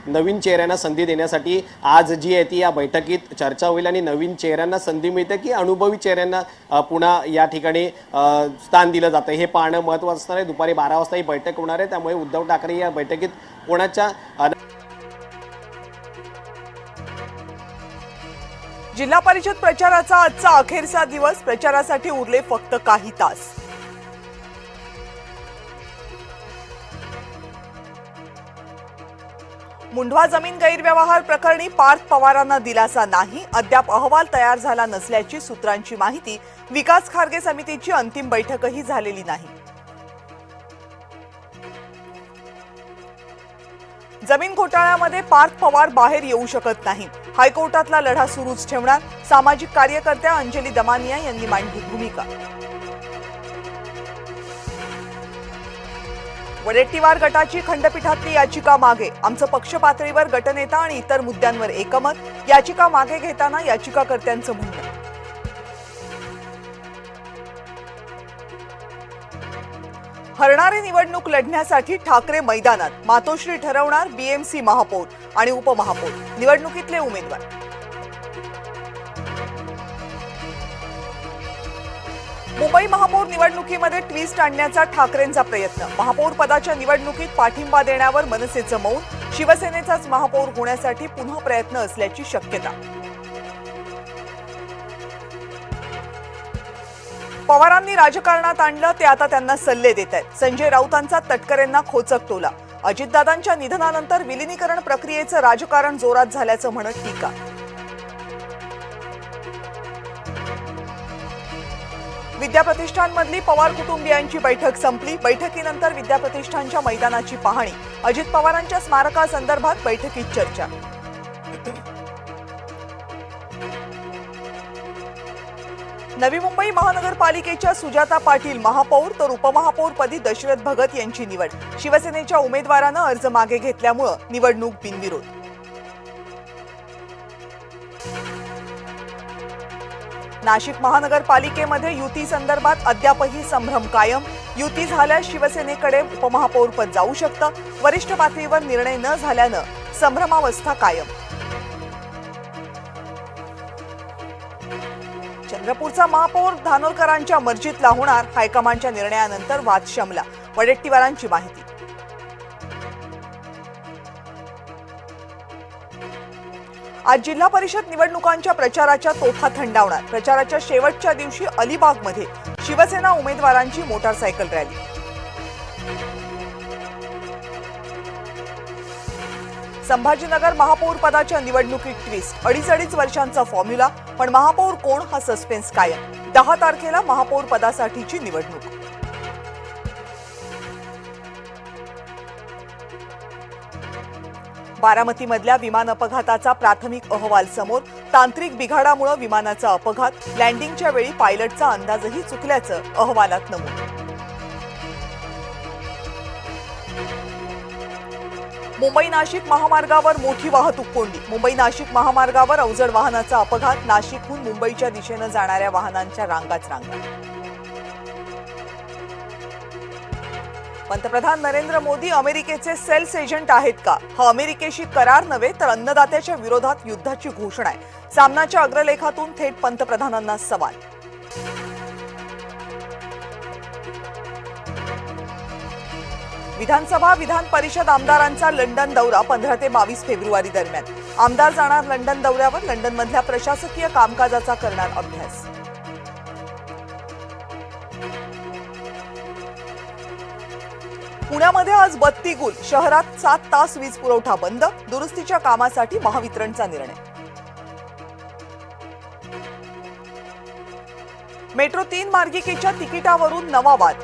नवीन चेहऱ्यांना संधी देण्यासाठी आज जी आहे ती या बैठकीत चर्चा होईल आणि नवीन चेहऱ्यांना संधी मिळते की अनुभवी चेहऱ्यांना पुन्हा या ठिकाणी स्थान दिलं जातं हे पाहणं महत्त्वाचं असणार आहे। दुपारी 12 वाजता ही बैठक होणार आहे, त्यामुळे उद्धव ठाकरे या बैठकीत कोणाच्या जिल्हा परिषद प्रचाराचा आजचा अखेरचा दिवस, प्रचारासाठी उरले फक्त काही तास। मुंढवा जमीन गैरव्यवहार प्रकरणी पार्थ पवारांना दिलासा नाही, अद्याप अहवाल तयार झाला नसल्याची सूत्रांची माहिती। विकास खारगे समितीची अंतिम बैठकही झालेली नाही। जमीन घोटाळ्यामध्ये पार्थ पवार बाहेर येऊ शकत नाही, हायकोर्टातला लढा सुरूच ठेवणार, सामाजिक कार्यकर्त्या अंजली दमानिया यांनी मांडली भूमिका। वडेट्टीवार गटाची खंडपीठातली याचिका मागे, आमचं पक्ष पातळीवर गटनेता आणि इतर मुद्द्यांवर एकमत, याचिका मागे घेताना याचिकाकर्त्यांचं म्हणणं। हरणारे निवडणूक लढण्यासाठी ठाकरे मैदानात, मातोश्री ठरवणार बीएमसी महापौर आणि उपमहापौर, निवडणुकीतले उमेदवार। मुंबई महापौर निवडणुकीमध्ये ट्विस्ट आणण्याचा ठाकरेंचा प्रयत्न, महापौर पदाच्या निवडणुकीत पाठिंबा देण्यावर मनसेचं मौन, शिवसेनेचाच महापौर होण्यासाठी पुन्हा प्रयत्न असल्याची शक्यता। पवारांनी राजकारणात आणलं ते आता त्यांना सल्ले देत आहेत, संजय राऊतांचा तटकरेंना खोचक टोला, अजितदादांच्या निधनानंतर विलिनीकरण प्रक्रियेचं राजकारण जोरात झाल्याचं म्हणत टीका। विद्याप्रतिष्ठानमधली पवार कुटुंबियांची बैठक संपली, बैठकीनंतर विद्याप्रतिष्ठानच्या मैदानाची पाहणी, अजित पवारांच्या स्मारकासंदर्भात बैठकीत चर्चा। नवी मुंबई महानगरपालिकेच्या सुजाता पाटील महापौर तर उपमहापौरपदी दशरथ भगत यांची निवड, शिवसेनेच्या उमेदवारानं अर्ज मागे घेतल्यामुळे निवडणूक बिनविरोध। नाशिक महानगरपालिकेमध्ये युती संदर्भात अद्यापही संभ्रम कायम, युती झाल्यास शिवसेनेकडे उपमहापौरपद जाऊ शकतं, वरिष्ठ पातळीवर निर्णय न झाल्यानं संभ्रमावस्था कायम। चंद्रपूरचा महापौर धानोरकरांच्या मर्जीतला होणार, हायकमांडच्या निर्णयानंतर वाद शमला, वडेट्टीवारांची माहिती। आज जिल्हा परिषद निवडणुकांच्या प्रचाराच्या तोफा थंडावणार, प्रचाराच्या शेवटच्या दिवशी अलिबागमध्ये शिवसेना उमेदवारांची मोटारसायकल रॅली। संभाजीनगर महापौर पदाच्या निवडणुकीत ट्विस्ट, 2.5 वर्षांचा फॉर्म्युला, पण महापौर कोण हा सस्पेन्स कायम, 10 तारखेला महापौर पदासाठीची निवडणूक। बारामतीमधल्या विमान अपघाताचा प्राथमिक अहवाल समोर, तांत्रिक बिघाडामुळे विमानाचा अपघात, लँडिंगच्या वेळी पायलटचा अंदाजही चुकल्याचं अहवालात नमूद। मुंबई नाशिक महामार्गावर मोठी वाहतूक कोंडी, मुंबई नाशिक महामार्गावर अवजड वाहनाचा अपघात, नाशिकहून मुंबईच्या दिशेनं जाणाऱ्या वाहनांच्या रांगाच रांगा। पंतप्रधान नरेंद्र मोदी अमेरिकेचे सेल्स एजंट आहेत का? हा अमेरिकेशी करार नव्हे तर अन्नदात्याच्या विरोधात युद्धाची घोषणा आहे, सामनाच्या अग्रलेखातून थेट पंतप्रधानांना सवाल। विधानसभा विधान परिषद आमदारांचा लंडन दौरा 15 ते 22 फेब्रुवारी दरम्यान, आमदार जाणार लंडन दौऱ्यावर, लंडनमधल्या प्रशासकीय कामकाजाचा करणार अभ्यास। पुण्यामध्ये आज बत्ती गुल, शहरात 7 तास वीज पुरवठा बंद, दुरुस्तीच्या कामासाठी महावितरणचा निर्णय। मेट्रो 3 मार्गिकेच्या तिकिटावरून नवा वाद,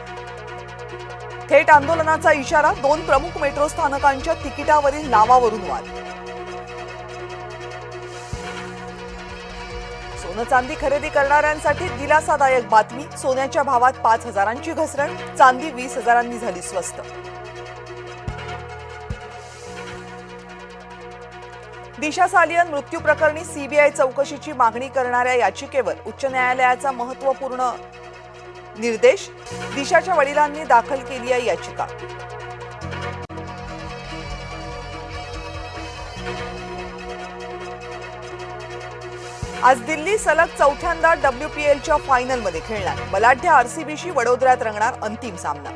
थेट आंदोलनाचा इशारा, 2 प्रमुख मेट्रो स्थानकांच्या तिकिटावरील नावावरून वाद। सोनं चांदी खरेदी करणाऱ्यांसाठी दिलासादायक बातमी, सोन्याच्या भावात 5,000ची घसरण, चांदी 20,000नी झाली स्वस्त। दिशा सालियन मृत्यू प्रकरणी सीबीआय चौकशीची मागणी करणाऱ्या याचिकेवर उच्च न्यायालयाचा महत्त्वपूर्ण निर्देश, दिशाच्या वडिलांनी दाखल केली आहे याचिका। आज दिल्ली सलग चौथ्यांदा WPLच्या फायनलमध्ये खेळणार. बलाढ्य RCBशी वडोदऱ्यात रंगणार अंतिम सामना.